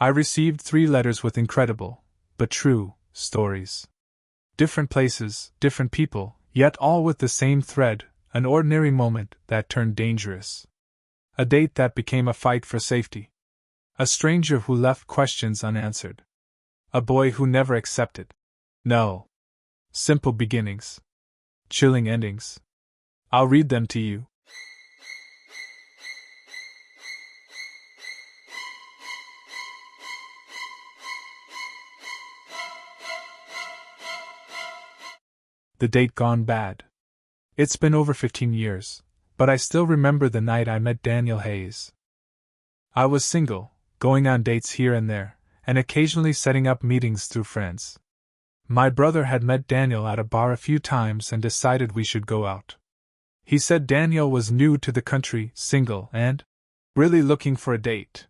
I received 3 letters with incredible, but true, stories. Different places, different people, yet all with the same thread, an ordinary moment that turned dangerous. A date that became a fight for safety. A stranger who left questions unanswered. A boy who never accepted. No. Simple beginnings. Chilling endings. I'll read them to you. The date gone bad. It's been over 15 years, but I still remember the night I met Daniel Hayes. I was single, going on dates here and there, and occasionally setting up meetings through friends. My brother had met Daniel at a bar a few times and decided we should go out. He said Daniel was new to the country, single, and really looking for a date.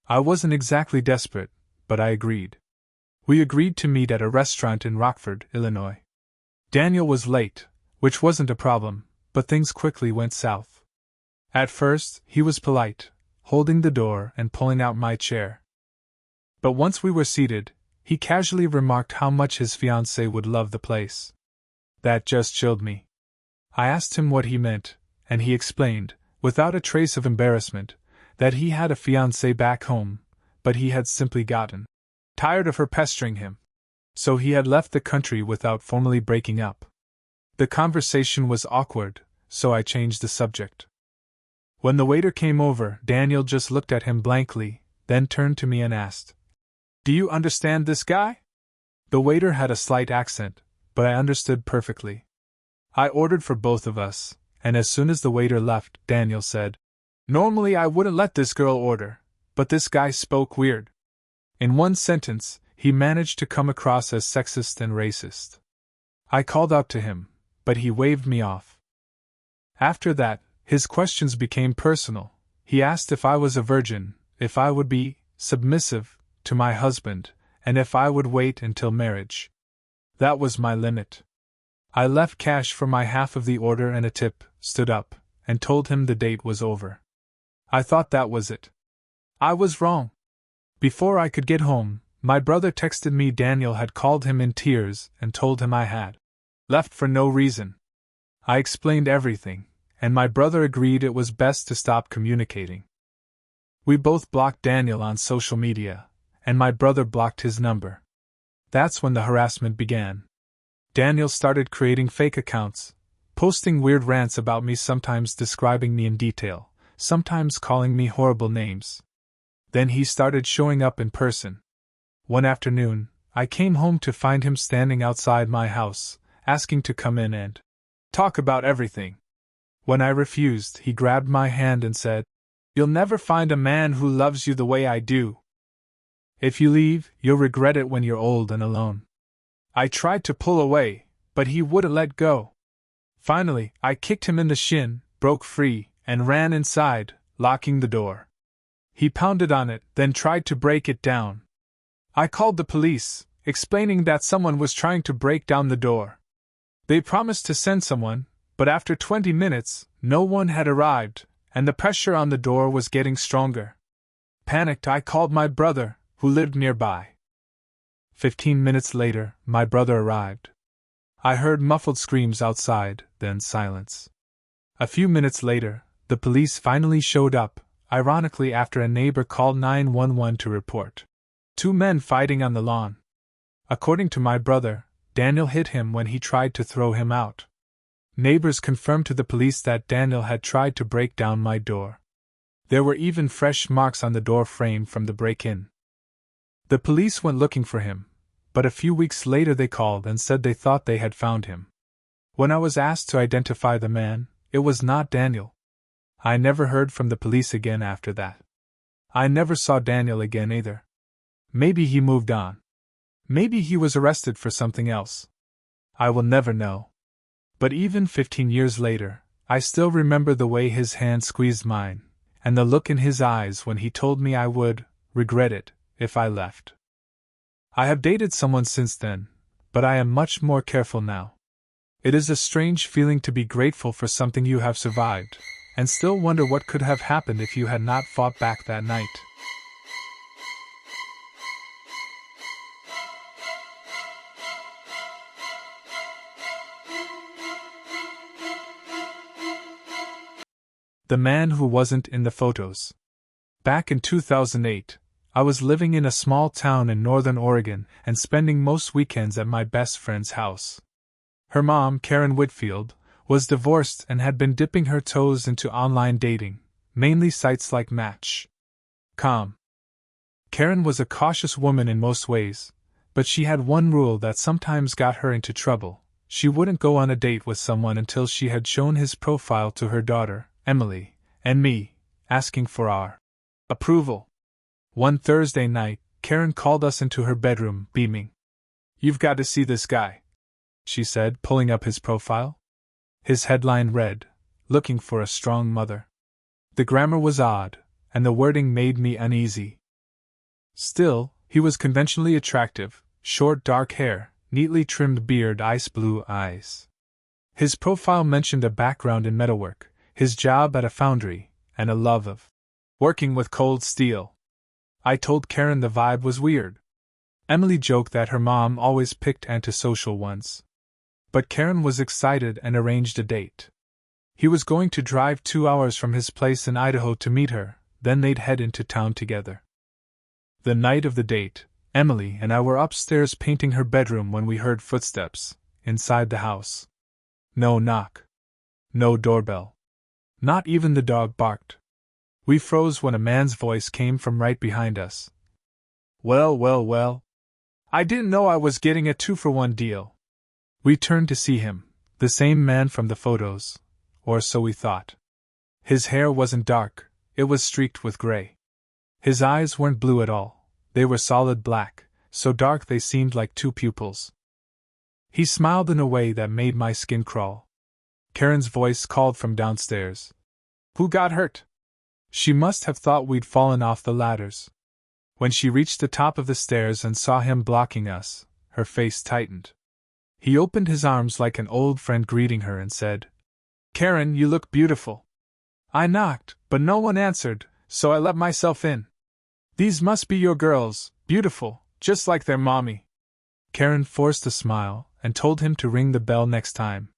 I wasn't exactly desperate, but I agreed. We agreed to meet at a restaurant in Rockford, Illinois. Daniel was late, which wasn't a problem, but things quickly went south. At first, he was polite, holding the door and pulling out my chair. But once we were seated, he casually remarked how much his fiancée would love the place. That just chilled me. I asked him what he meant, and he explained, without a trace of embarrassment, that he had a fiancée back home, but he had simply gotten tired of her pestering him. So he had left the country without formally breaking up. The conversation was awkward, so I changed the subject. When the waiter came over, Daniel just looked at him blankly, then turned to me and asked, "Do you understand this guy?" The waiter had a slight accent, but I understood perfectly. I ordered for both of us, and as soon as the waiter left, Daniel said, "Normally I wouldn't let this girl order, but this guy spoke weird." In one sentence, he managed to come across as sexist and racist. I called out to him, but he waved me off. After that, his questions became personal. He asked if I was a virgin, if I would be submissive to my husband, and if I would wait until marriage. That was my limit. I left cash for my half of the order and a tip, stood up, and told him the date was over. I thought that was it. I was wrong. Before I could get home, my brother texted me Daniel had called him in tears and told him I had left for no reason. I explained everything, and my brother agreed it was best to stop communicating. We both blocked Daniel on social media, and my brother blocked his number. That's when the harassment began. Daniel started creating fake accounts, posting weird rants about me, sometimes describing me in detail, sometimes calling me horrible names. Then he started showing up in person. One afternoon, I came home to find him standing outside my house, asking to come in and talk about everything. When I refused, he grabbed my hand and said, "You'll never find a man who loves you the way I do. If you leave, you'll regret it when you're old and alone." I tried to pull away, but he wouldn't let go. Finally, I kicked him in the shin, broke free, and ran inside, locking the door. He pounded on it, then tried to break it down. I called the police, explaining that someone was trying to break down the door. They promised to send someone, but after 20 minutes, no one had arrived, and the pressure on the door was getting stronger. Panicked, I called my brother, who lived nearby. 15 minutes later, my brother arrived. I heard muffled screams outside, then silence. A few minutes later, the police finally showed up, ironically after a neighbor called 911 to report 2 men fighting on the lawn. According to my brother, Daniel hit him when he tried to throw him out. Neighbors confirmed to the police that Daniel had tried to break down my door. There were even fresh marks on the door frame from the break-in. The police went looking for him, but a few weeks later they called and said they thought they had found him. When I was asked to identify the man, it was not Daniel. I never heard from the police again after that. I never saw Daniel again either. Maybe he moved on. Maybe he was arrested for something else. I will never know. But even 15 years later, I still remember the way his hand squeezed mine, and the look in his eyes when he told me I would regret it if I left. I have dated someone since then, but I am much more careful now. It is a strange feeling to be grateful for something you have survived, and still wonder what could have happened if you had not fought back that night. The man who wasn't in the photos. Back in 2008, I was living in a small town in northern Oregon and spending most weekends at my best friend's house. Her mom, Karen Whitfield, was divorced and had been dipping her toes into online dating, mainly sites like Match.com. Karen was a cautious woman in most ways, but she had one rule that sometimes got her into trouble. She wouldn't go on a date with someone until she had shown his profile to her daughter, Emily, and me, asking for our approval. One Thursday night, Karen called us into her bedroom, beaming. "You've got to see this guy," she said, pulling up his profile. His headline read, "Looking for a strong mother." The grammar was odd, and the wording made me uneasy. Still, he was conventionally attractive: short dark hair, neatly trimmed beard, ice blue eyes. His profile mentioned a background in metalwork, his job at a foundry, and a love of working with cold steel. I told Karen the vibe was weird. Emily joked that her mom always picked antisocial ones. But Karen was excited and arranged a date. He was going to drive 2 hours from his place in Idaho to meet her, then they'd head into town together. The night of the date, Emily and I were upstairs painting her bedroom when we heard footsteps inside the house. No knock. No doorbell. Not even the dog barked. We froze when a man's voice came from right behind us. "Well, well, well. I didn't know I was getting a 2-for-1 deal." We turned to see him, the same man from the photos, or so we thought. His hair wasn't dark, it was streaked with gray. His eyes weren't blue at all, they were solid black, so dark they seemed like 2 pupils. He smiled in a way that made my skin crawl. Karen's voice called from downstairs. "Who got hurt?" She must have thought we'd fallen off the ladders. When she reached the top of the stairs and saw him blocking us, her face tightened. He opened his arms like an old friend greeting her and said, "Karen, you look beautiful." I knocked, but no one answered, so I let myself in. "These must be your girls, beautiful, just like their mommy." Karen forced a smile and told him to ring the bell next time.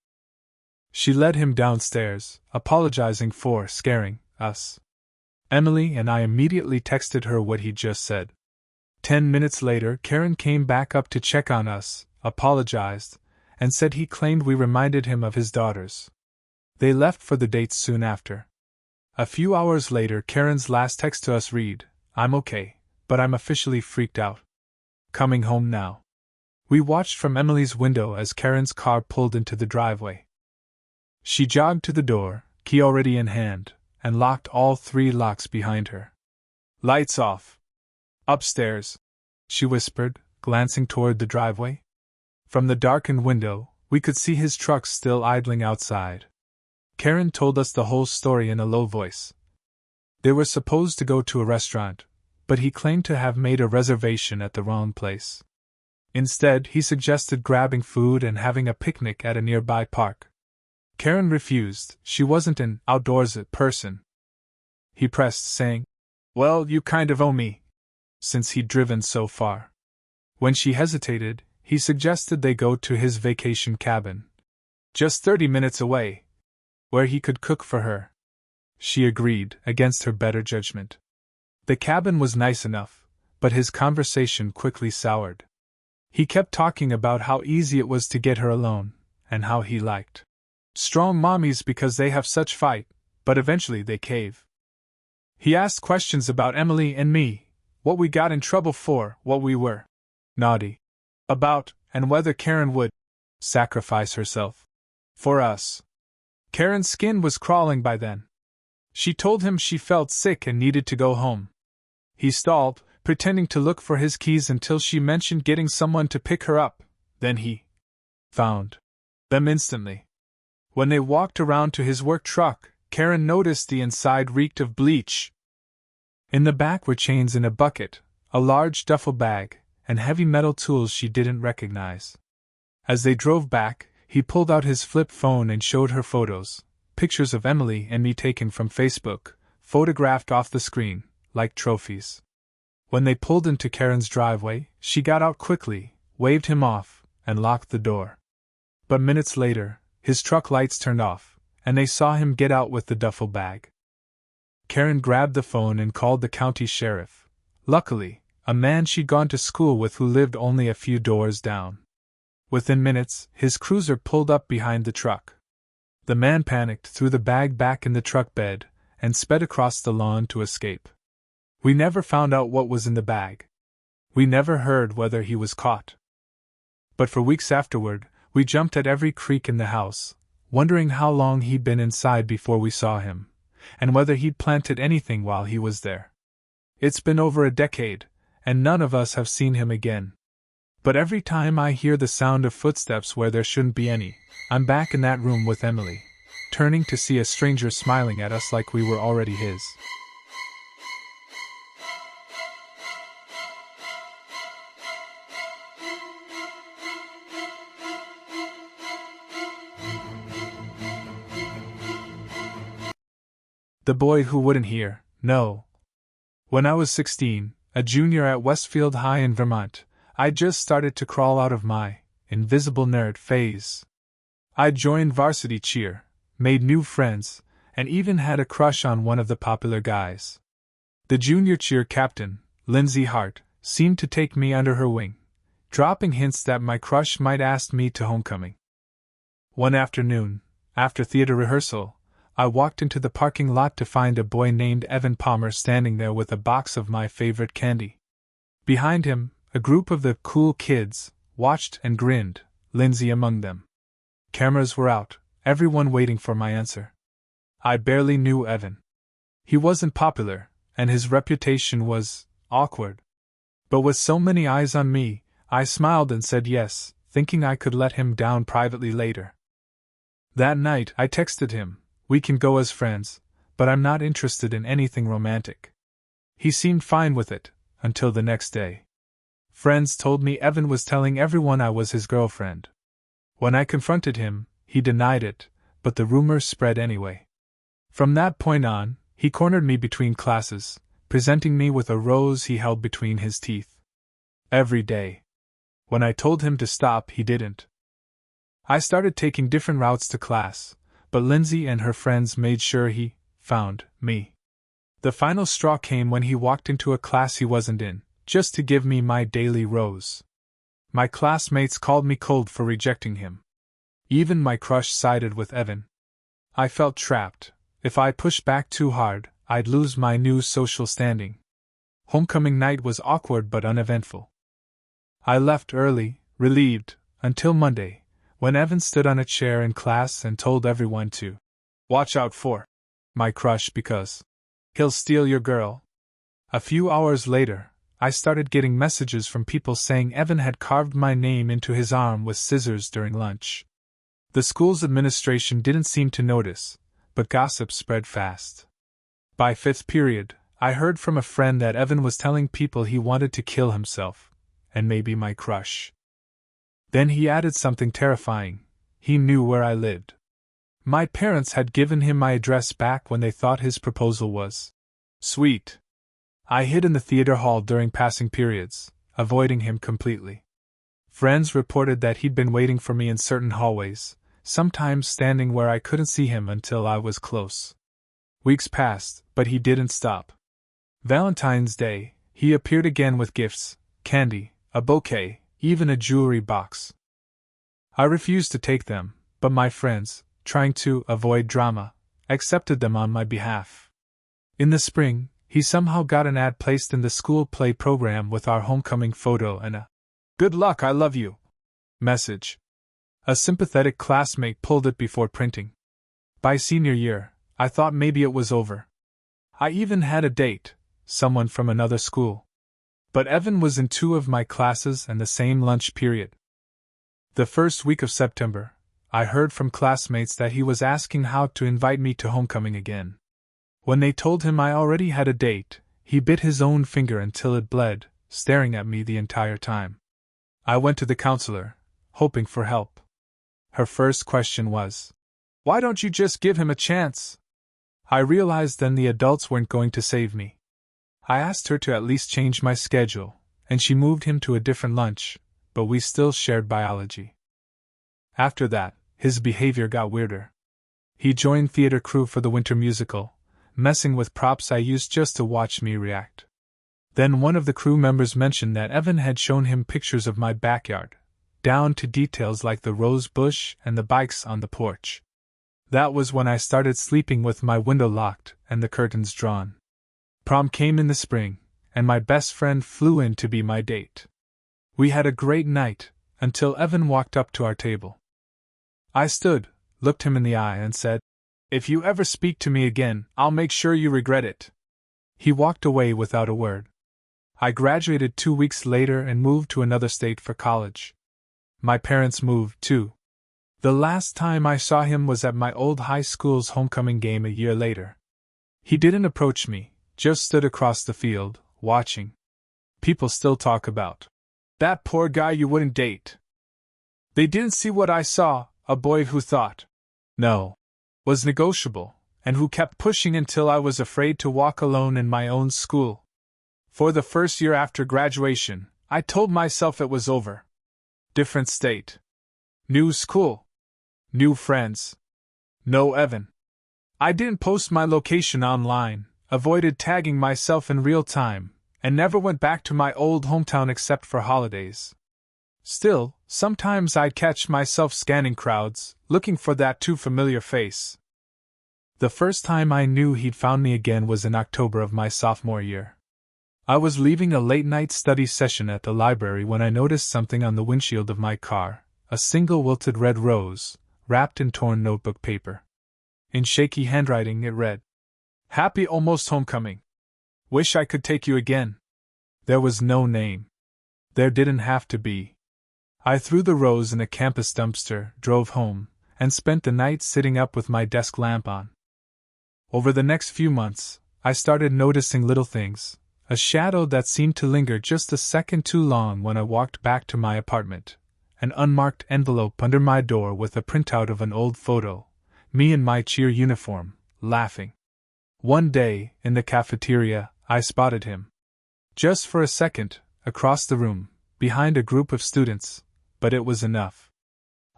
She led him downstairs, apologizing for scaring us. Emily and I immediately texted her what he'd just said. 10 minutes later, Karen came back up to check on us, apologized, and said he claimed we reminded him of his daughters. They left for the dates soon after. A few hours later, Karen's last text to us read, "I'm okay, but I'm officially freaked out. Coming home now." We watched from Emily's window as Karen's car pulled into the driveway. She jogged to the door, key already in hand, and locked all 3 locks behind her. "Lights off. Upstairs," she whispered, glancing toward the driveway. From the darkened window, we could see his truck still idling outside. Karen told us the whole story in a low voice. They were supposed to go to a restaurant, but he claimed to have made a reservation at the wrong place. Instead, he suggested grabbing food and having a picnic at a nearby park. Karen refused, she wasn't an outdoors person. He pressed, saying, "Well, you kind of owe me," since he'd driven so far. When she hesitated, he suggested they go to his vacation cabin, just 30 minutes away, where he could cook for her. She agreed, against her better judgment. The cabin was nice enough, but his conversation quickly soured. He kept talking about how easy it was to get her alone, and how he liked strong mommies because they have such fight, but eventually they cave. He asked questions about Emily and me, what we got in trouble for, what we were naughty about, and whether Karen would sacrifice herself for us. Karen's skin was crawling by then. She told him she felt sick and needed to go home. He stalled, pretending to look for his keys until she mentioned getting someone to pick her up, then he found them instantly. When they walked around to his work truck, Karen noticed the inside reeked of bleach. In the back were chains in a bucket, a large duffel bag, and heavy metal tools she didn't recognize. As they drove back, he pulled out his flip phone and showed her photos, pictures of Emily and me taken from Facebook, photographed off the screen, like trophies. When they pulled into Karen's driveway, she got out quickly, waved him off, and locked the door. But minutes later, his truck lights turned off, and they saw him get out with the duffel bag. Karen grabbed the phone and called the county sheriff. Luckily, a man she'd gone to school with who lived only a few doors down. Within minutes, his cruiser pulled up behind the truck. The man panicked, threw the bag back in the truck bed, and sped across the lawn to escape. We never found out what was in the bag. We never heard whether he was caught. But for weeks afterward, we jumped at every creak in the house, wondering how long he'd been inside before we saw him, and whether he'd planted anything while he was there. It's been over a decade, and none of us have seen him again. But every time I hear the sound of footsteps where there shouldn't be any, I'm back in that room with Emily, turning to see a stranger smiling at us like we were already his. The boy who wouldn't hear, no. When I was 16, a junior at Westfield High in Vermont, I just started to crawl out of my invisible nerd phase. I joined varsity cheer, made new friends, and even had a crush on one of the popular guys. The junior cheer captain, Lindsay Hart, seemed to take me under her wing, dropping hints that my crush might ask me to homecoming. One afternoon, after theater rehearsal, I walked into the parking lot to find a boy named Evan Palmer standing there with a box of my favorite candy. Behind him, a group of the cool kids watched and grinned, Lindsay among them. Cameras were out, everyone waiting for my answer. I barely knew Evan. He wasn't popular, and his reputation was awkward. But with so many eyes on me, I smiled and said yes, thinking I could let him down privately later. That night I texted him, "We can go as friends, but I'm not interested in anything romantic." He seemed fine with it, until the next day. Friends told me Evan was telling everyone I was his girlfriend. When I confronted him, he denied it, but the rumors spread anyway. From that point on, he cornered me between classes, presenting me with a rose he held between his teeth. Every day. When I told him to stop, he didn't. I started taking different routes to class, but Lindsay and her friends made sure he found me. The final straw came when he walked into a class he wasn't in, just to give me my daily rose. My classmates called me cold for rejecting him. Even my crush sided with Evan. I felt trapped. If I pushed back too hard, I'd lose my new social standing. Homecoming night was awkward but uneventful. I left early, relieved, until Monday, when Evan stood on a chair in class and told everyone to watch out for my crush because he'll steal your girl. A few hours later, I started getting messages from people saying Evan had carved my name into his arm with scissors during lunch. The school's administration didn't seem to notice, but gossip spread fast. By fifth period, I heard from a friend that Evan was telling people he wanted to kill himself, and maybe my crush. Then he added something terrifying. He knew where I lived. My parents had given him my address back when they thought his proposal was sweet. I hid in the theater hall during passing periods, avoiding him completely. Friends reported that he'd been waiting for me in certain hallways, sometimes standing where I couldn't see him until I was close. Weeks passed, but he didn't stop. Valentine's Day, he appeared again with gifts, candy, a bouquet, even a jewelry box. I refused to take them, but my friends, trying to avoid drama, accepted them on my behalf. In the spring, he somehow got an ad placed in the school play program with our homecoming photo and a "Good luck, I love you" message. A sympathetic classmate pulled it before printing. By senior year, I thought maybe it was over. I even had a date, someone from another school. But Evan was in 2 of my classes and the same lunch period. The first week of September, I heard from classmates that he was asking how to invite me to homecoming again. When they told him I already had a date, he bit his own finger until it bled, staring at me the entire time. I went to the counselor, hoping for help. Her first question was, "Why don't you just give him a chance?" I realized then the adults weren't going to save me. I asked her to at least change my schedule, and she moved him to a different lunch, but we still shared biology. After that, his behavior got weirder. He joined theater crew for the winter musical, messing with props I used just to watch me react. Then one of the crew members mentioned that Evan had shown him pictures of my backyard, down to details like the rose bush and the bikes on the porch. That was when I started sleeping with my window locked and the curtains drawn. Prom came in the spring, and my best friend flew in to be my date. We had a great night, until Evan walked up to our table. I stood, looked him in the eye, and said, "If you ever speak to me again, I'll make sure you regret it." He walked away without a word. I graduated 2 weeks later and moved to another state for college. My parents moved, too. The last time I saw him was at my old high school's homecoming game a year later. He didn't approach me, just stood across the field, watching. People still talk about that poor guy you wouldn't date. They didn't see what I saw, a boy who thought no was negotiable, and who kept pushing until I was afraid to walk alone in my own school. For the first year after graduation, I told myself it was over. Different state. New school. New friends. No Evan. I didn't post my location online, avoided tagging myself in real time, and never went back to my old hometown except for holidays. Still, sometimes I'd catch myself scanning crowds, looking for that too familiar face. The first time I knew he'd found me again was in October of my sophomore year. I was leaving a late-night study session at the library when I noticed something on the windshield of my car, a single wilted red rose, wrapped in torn notebook paper. In shaky handwriting it read, "Happy almost homecoming. Wish I could take you again." There was no name. There didn't have to be. I threw the rose in a campus dumpster, drove home, and spent the night sitting up with my desk lamp on. Over the next few months, I started noticing little things, a shadow that seemed to linger just a second too long when I walked back to my apartment, an unmarked envelope under my door with a printout of an old photo, me in my cheer uniform, laughing. One day, in the cafeteria, I spotted him. Just for a second, across the room, behind a group of students, but it was enough.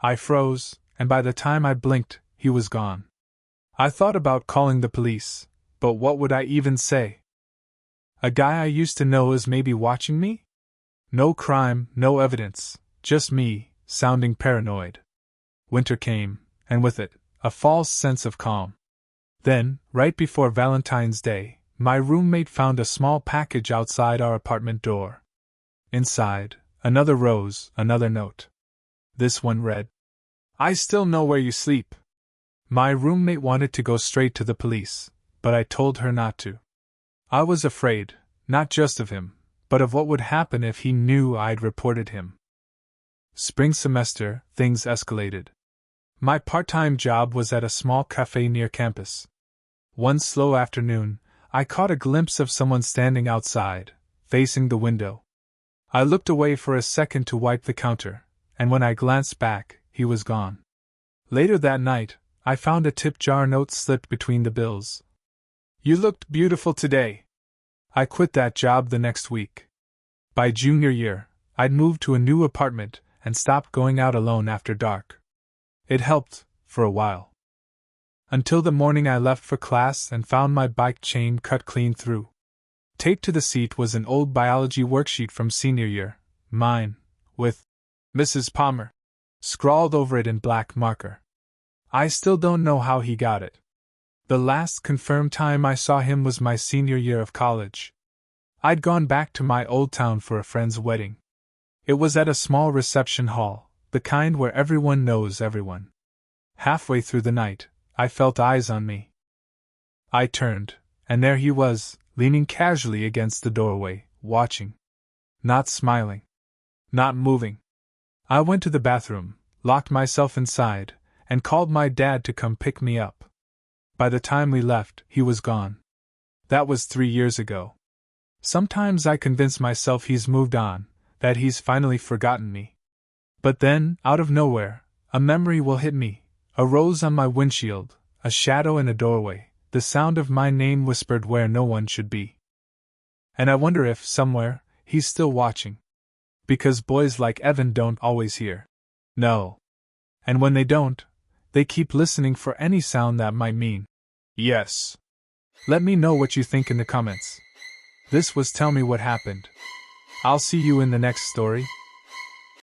I froze, and by the time I blinked, he was gone. I thought about calling the police, but what would I even say? A guy I used to know is maybe watching me? No crime, no evidence, just me, sounding paranoid. Winter came, and with it, a false sense of calm. Then, right before Valentine's Day, my roommate found a small package outside our apartment door. Inside, another rose, another note. This one read, "I still know where you sleep." My roommate wanted to go straight to the police, but I told her not to. I was afraid, not just of him, but of what would happen if he knew I'd reported him. Spring semester, things escalated. My part-time job was at a small cafe near campus. One slow afternoon, I caught a glimpse of someone standing outside, facing the window. I looked away for a second to wipe the counter, and when I glanced back, he was gone. Later that night, I found a tip jar note slipped between the bills. "You looked beautiful today." I quit that job the next week. By junior year, I'd moved to a new apartment and stopped going out alone after dark. It helped, for a while. Until the morning I left for class and found my bike chain cut clean through. Taped to the seat was an old biology worksheet from senior year, mine, with Mrs. Palmer scrawled over it in black marker. I still don't know how he got it. The last confirmed time I saw him was my senior year of college. I'd gone back to my old town for a friend's wedding. It was at a small reception hall, the kind where everyone knows everyone. Halfway through the night, I felt eyes on me. I turned, and there he was, leaning casually against the doorway, watching. Not smiling. Not moving. I went to the bathroom, locked myself inside, and called my dad to come pick me up. By the time we left, he was gone. That was 3 years ago. Sometimes I convince myself he's moved on, that he's finally forgotten me. But then, out of nowhere, a memory will hit me, a rose on my windshield, a shadow in a doorway, the sound of my name whispered where no one should be. And I wonder if, somewhere, he's still watching. Because boys like Evan don't always hear. No. And when they don't, they keep listening for any sound that might mean yes. Let me know what you think in the comments. This was Tell Me What Happened. I'll see you in the next story.